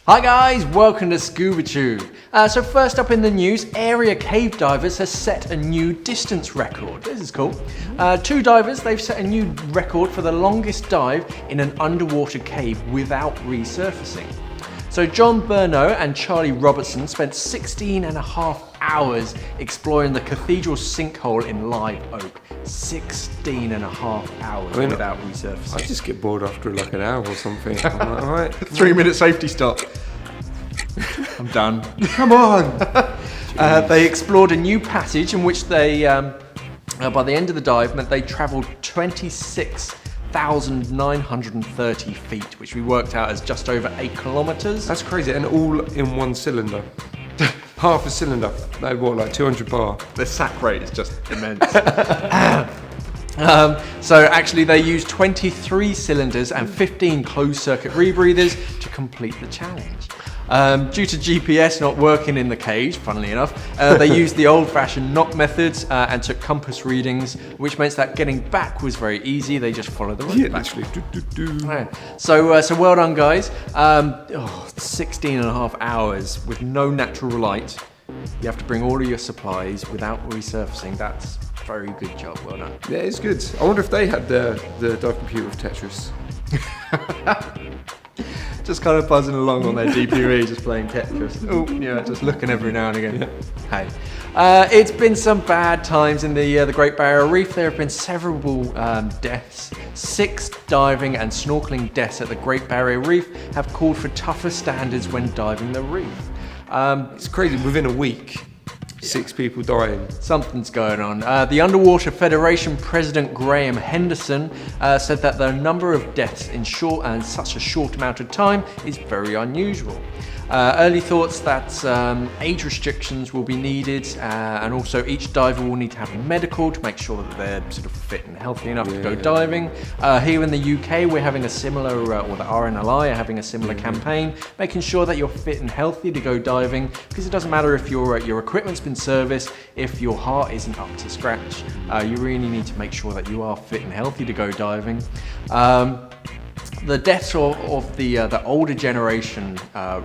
Hi guys, welcome to ScubaTube. So first up in the news, Area Cave Divers has set a new distance record. This is cool. Two divers, they've set a new record for the longest dive in an underwater cave without resurfacing. So John Burnett and Charlie Robertson spent 16 and a half hours exploring the cathedral sinkhole in Live Oak. 16 and a half hours without resurfacing. I just get bored after like an hour or something. I'm like, all right. 3-minute safety stop. I'm done. Come on. They explored a new passage in which they, by the end of the dive, meant they travelled 26,930 feet, which we worked out as just over 8 kilometres. That's crazy, and all in one cylinder. Half a cylinder. They what, like 200 bar? The sack rate is just immense. So actually they used 23 cylinders and 15 closed circuit rebreathers to complete the challenge. Due to GPS not working in the cage, funnily enough, they used the old-fashioned knock methods and took compass readings, which meant that getting back was very easy. They just followed the road back. Literally. Right. So well done, guys. 16 and a half hours with no natural light. You have to bring all of your supplies without resurfacing. That's a very good job. Well done. Yeah, it's good. I wonder if they had the dive computer of Tetris. Just kind of buzzing along on their DPE, just playing Tetris. Oh, yeah, just looking every now and again. Yeah. Hey, it's been some bad times in the Great Barrier Reef. There have been several deaths. 6 diving and snorkeling deaths at the Great Barrier Reef have called for tougher standards when diving the reef. It's crazy. Within a week, 6 people dying. Something's going on. The Underwater Federation President Graham Henderson said that the number of deaths in such a short amount of time is very unusual. Early thoughts that age restrictions will be needed, and also each diver will need to have a medical to make sure that they're sort of fit and healthy enough to go diving. Here in the UK, we're having a similar, or the RNLI are having a similar campaign, making sure that you're fit and healthy to go diving, because it doesn't matter if your equipment's been serviced, if your heart isn't up to scratch. You really need to make sure that you are fit and healthy to go diving. The deaths of the older generation,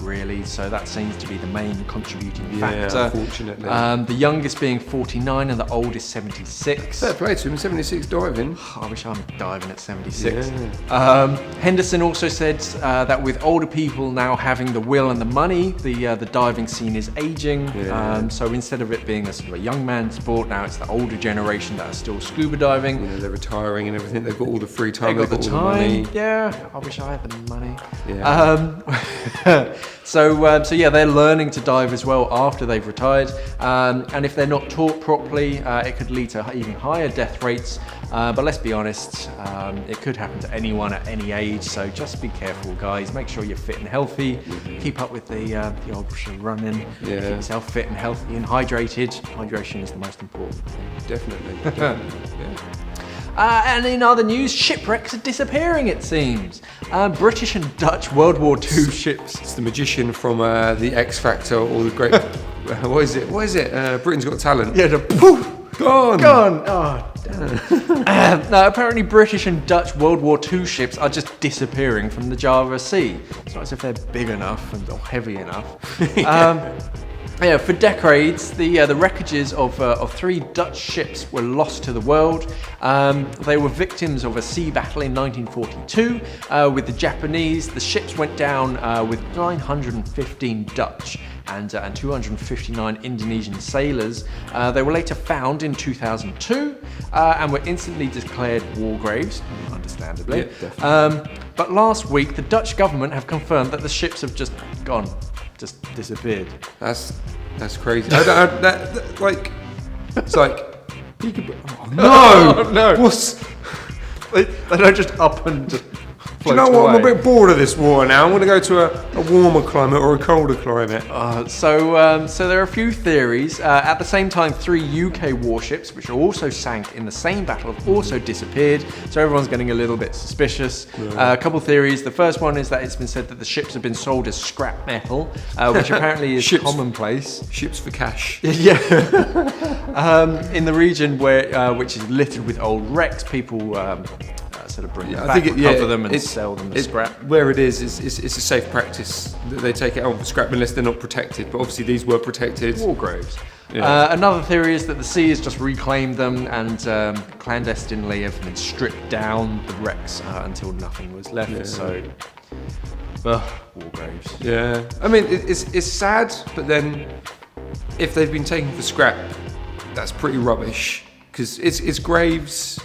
really, so that seems to be the main contributing factor. Yeah, unfortunately. The youngest being 49 and the oldest 76. Fair play to him, 76 diving. I wish I'm diving at 76. Yeah. Henderson also said that with older people now having the will and the money, the diving scene is aging. Yeah. So instead of it being a sort of a young man sport, now it's the older generation that are still scuba diving. You know, they're retiring and everything. They've got all the free time. They've got the all time. the money. Yeah. I wish I had the money. Yeah. So yeah, they're learning to dive as well after they've retired, and if they're not taught properly, it could lead to even higher death rates. But let's be honest, it could happen to anyone at any age. So just be careful, guys. Make sure you're fit and healthy. Keep up with the old running. Keep yourself fit and healthy and hydrated. Hydration is the most important thing. Definitely. Yeah. And in other news, shipwrecks are disappearing, it seems. British and Dutch World War II ships. It's the magician from the X Factor or the Great... What is it? Britain's Got Talent. Yeah, poof, gone. Oh, damn. No, apparently British and Dutch World War II ships are just disappearing from the Java Sea. It's not as if they're big enough or heavy enough. Yeah, for decades, the wreckages of 3 Dutch ships were lost to the world. They were victims of a sea battle in 1942 with the Japanese. The ships went down with 915 Dutch and 259 Indonesian sailors. They were later found in 2002 and were instantly declared war graves, understandably. Yeah, definitely. But last week, the Dutch government have confirmed that the ships have just gone. Just disappeared. That's crazy. Like, it's like, you could, no, no. What's? They don't just up and just Do you know what? I'm a bit bored of this water now. I want to go to a warmer climate or a colder climate. So there are a few theories. At the same time, 3 UK warships, which also sank in the same battle, have also disappeared. So everyone's getting a little bit suspicious. Yeah. A couple theories. The first one is that it's been said that the ships have been sold as scrap metal, which apparently is commonplace. Ships for cash. Yeah. In the region which is littered with old wrecks, people sort of bring them I back, think recover them and sell them as scrap. Where it is it's a safe practice that they take it out for scrap unless they're not protected. But obviously these were protected. War graves. Yeah. Another theory is that the sea has just reclaimed them and clandestinely have been stripped down the wrecks until nothing was left. Yeah. So, war graves. Yeah, I mean it's sad, but then if they've been taken for scrap, that's pretty rubbish because it's graves.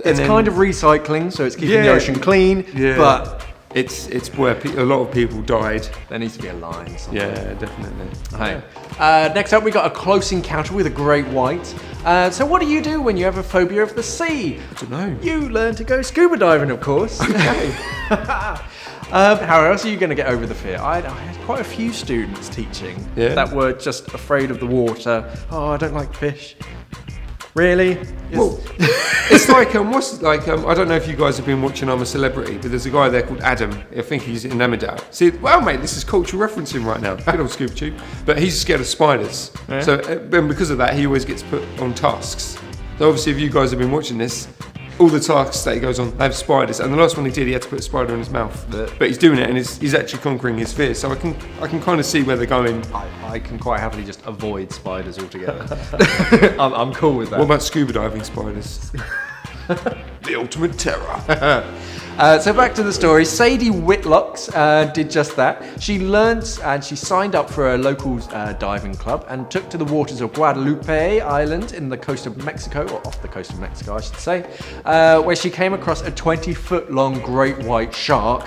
It's kind of recycling, so it's keeping the ocean clean. Yeah. But it's where a lot of people died. there needs to be a line somewhere. Yeah, definitely. Hey. Next up, we got a close encounter with a great white. So what do you do when you have a phobia of the sea? I don't know. You learn to go scuba diving, of course. Okay. How else are you going to get over the fear? I had quite a few students teaching that were just afraid of the water. Oh, I don't like fish. Really? Well, it's like I don't know if you guys have been watching I'm a Celebrity, but there's a guy there called Adam. I think he's in Emmerdale. See, well, mate, this is cultural referencing right now. Good old ScubaTube. But he's scared of spiders. Yeah. So, and because of that, he always gets put on tasks. So obviously, if you guys have been watching this, all the tasks that he goes on, they have spiders. And the last one he did, he had to put a spider in his mouth. But he's doing it, and he's actually conquering his fear. So I can kind of see where they're going. I can quite happily just avoid spiders altogether. I'm cool with that. What about scuba diving spiders? The ultimate terror. So back to the story. Sadie Whitlocks did just that. She learnt and she signed up for a local diving club and took to the waters of Guadalupe Island in the coast of Mexico, or off the coast of Mexico, I should say, where she came across a 20-foot-long great white shark.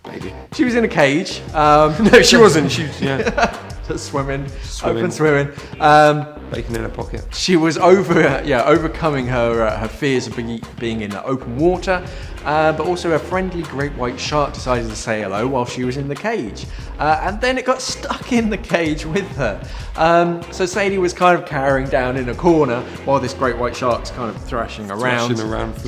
Baby. She was in a cage. No, she wasn't. She was, Just swimming. Open swimming. Bacon in her pocket. She was overcoming her fears of being in open water, but also a friendly great white shark decided to say hello while she was in the cage, and then it got stuck in the cage with her. So Sadie was kind of cowering down in a corner while this great white shark's kind of thrashing around.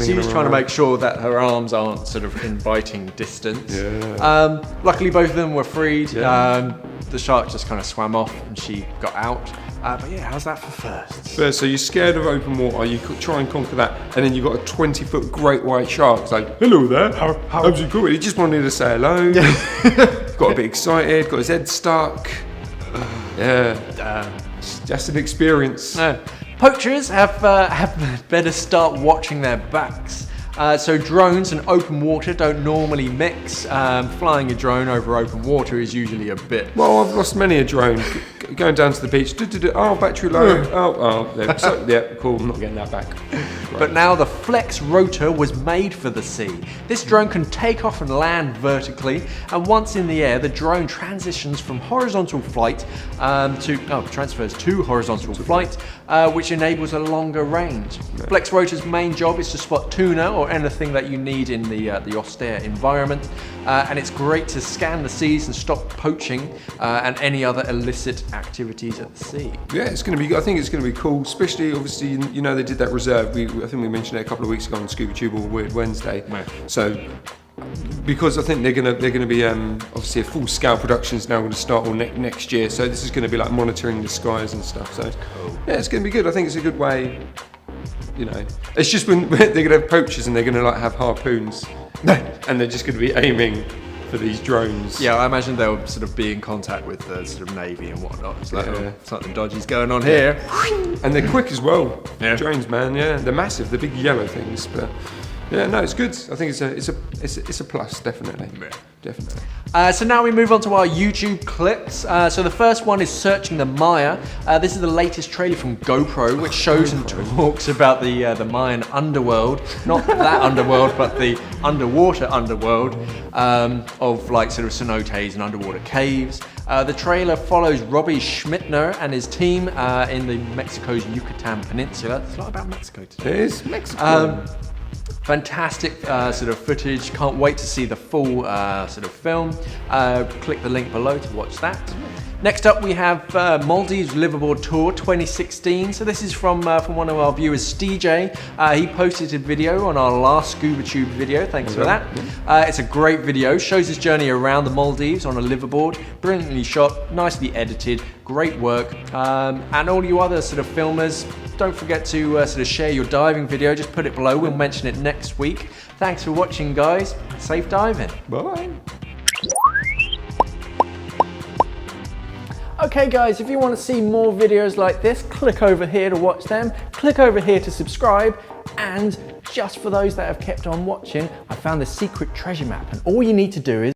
She was trying to make sure that her arms aren't sort of in biting distance. Yeah. Luckily, both of them were freed. Yeah. The shark just kind of swam off and she got out. But yeah, how's that for firsts? So you're scared of open water, you could try and conquer that, and then you've got a 20-foot great white shark. It's like, hello there, how's it going? He just wanted to say hello. Got a bit excited, got his head stuck. Just an experience. Poachers have better start watching their backs. So drones and open water don't normally mix. Flying a drone over open water is usually a bit... Well, I've lost many a drone. Going down to the beach. Oh, battery low. Yeah, cool. I'm not getting that back. Right. But now the Flex rotor was made for the sea. This drone can take off and land vertically, and once in the air, the drone transitions from horizontal flight transfers to horizontal flight, which enables a longer range. Flex rotor's main job is to spot tuna or anything that you need in the austere environment, and it's great to scan the seas and stop poaching and any other illicit activities at the sea. Yeah, it's going to be. I think it's going to be cool, especially obviously you know they did that reserve. I think we mentioned it a couple of weeks ago on ScubaTube or Weird Wednesday. Yeah. So because I think they're going to be obviously a full scale production is now going to start all next year. So this is going to be like monitoring the skies and stuff. So cool. Yeah, it's going to be good. I think it's a good way. You know, it's just when they're going to have poachers and they're going to like have harpoons, and they're just going to be aiming for these drones. Yeah, I imagine they'll sort of be in contact with the sort of Navy and whatnot. It's like, something dodgy's going on here. And they're quick as well. Yeah. Drones, man. Yeah, they're massive. They're big yellow things, but yeah, no, it's good. I think it's a plus, definitely. Yeah. Definitely. So now we move on to our YouTube clips. So the first one is Searching the Maya. This is the latest trailer from GoPro, which shows and talks about the Mayan underworld. Not that underworld, but the underwater underworld of like sort of cenotes and underwater caves. The trailer follows Robbie Schmittner and his team in the Mexico's Yucatan Peninsula. It's a lot about Mexico today. It is Mexico. Fantastic sort of footage. Can't wait to see the full sort of film. Click the link below to watch that. Next up we have Maldives Liveaboard Tour 2016. So this is from one of our viewers, DJ. He posted a video on our last ScubaTube video. Thanks for that. It's a great video. Shows his journey around the Maldives on a liveaboard. Brilliantly shot, nicely edited, great work. And all you other sort of filmers, don't forget to sort of share your diving video. Just put it below. We'll mention it next week. Thanks for watching, guys. Safe diving. Bye. Okay guys, if you want to see more videos like this, click over here to watch them, click over here to subscribe, and just for those that have kept on watching, I found the secret treasure map, and all you need to do is